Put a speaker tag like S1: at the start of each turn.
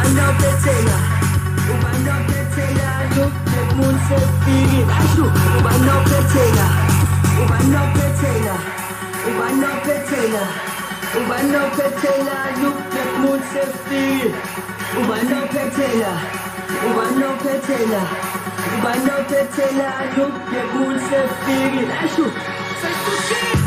S1: Ubanophethela, ubanophethela, look at moon sefiki. Ashu, ubanophethela, ubanophethela, ubanophethela, ubanophethela, look at moon sefiki. Ubanophethela, ubanophethela, ubanophethela, look at moon sefiki. Ashu, sefiki.